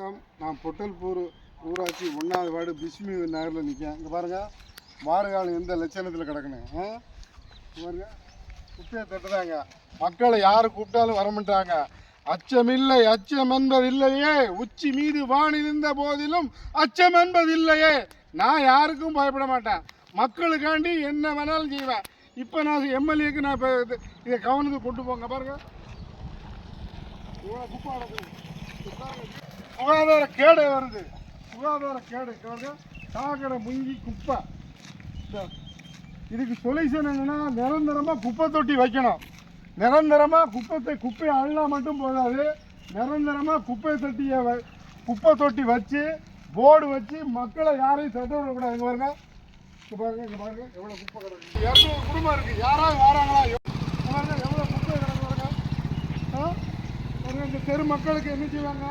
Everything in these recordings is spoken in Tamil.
நான் பொட்டல்பூர் ஊராட்சி 1வது வார்டு பிஸ்மி நகரில் நிற்கேன். இங்கே பாருங்கள், மாறுகாலம் எந்த லட்சணத்தில் கிடக்குன்னு பாருங்க. குப்பையை தட்டுதாங்க. மக்களை யார் கூப்பிட்டாலும் வரமாட்டாங்க. அச்சமில்லை அச்சம் என்பதில்லையே, உச்சி மீது வான் இருந்த போதிலும் அச்சம் என்பதில்லையே. நான் யாருக்கும் பயப்பட மாட்டேன். மக்களுக்காண்டி என்ன வேணாலும் செய்வேன். இப்போ நான் எம்எல்ஏக்கு நான் இப்போ இதை கவனத்துக்கு கொண்டு போங்க. பாருங்க, இவ்வளோ குப்பை நடக்குது. சுகாதார கேடு வருது. சுகாதார கேடு சாக்கடை முங்கி குப்பை. இதுக்கு சொல்யூஷன் என்னன்னா, நிரந்தரமாக குப்பை தொட்டி வைக்கணும். நிரந்தரமாக குப்பையை அள்ளா மட்டும் போதாது, நிரந்தரமாக குப்பை தொட்டி வச்சு போர்டு வச்சு மக்களை யாரையும் தட்ட விடக்கூடாது. இங்கே பாருங்க, இங்கே பாருங்க எவ்வளோ குப்பை கிடக்கு. 200 குடும்பம் இருக்குது. யாராவது வராங்களா? பாருங்க எவ்வளோ குப்பை கிடக்கு. இந்த தெரு மக்களுக்கு என்ன செய்வாங்க?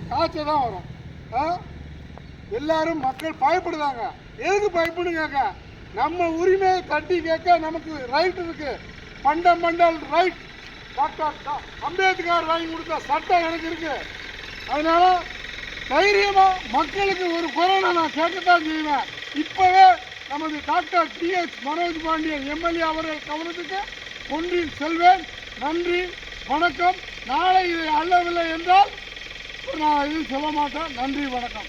காய்ச்சல் தான் வரும். எல்லாரும் மக்கள் பயப்படுதாங்க. எதுக்கு பயப்படுங்க? நம்ம உரிமையை தட்டி கேட்க நமக்கு ரைட் இருக்கு. Fundamental right. டாக்டர் அம்பேத்கர் வாங்கி கொடுத்த சட்டம் எனக்கு இருக்கு. அதனால தைரியமா மக்களுக்கு ஒரு குரலை நான் கேட்கத்தான் செய்வேன். இப்பவே நமது doctor TH Manoj Pandian MLA அவர்கள் கவனத்துக்கு கொண்டு செல்வேன். நன்றி, வணக்கம். நாளை இதை அள்ளவில்லை என்றால் நான் எதுவும் சொல்ல மாட்டேன். நன்றி, வணக்கம்.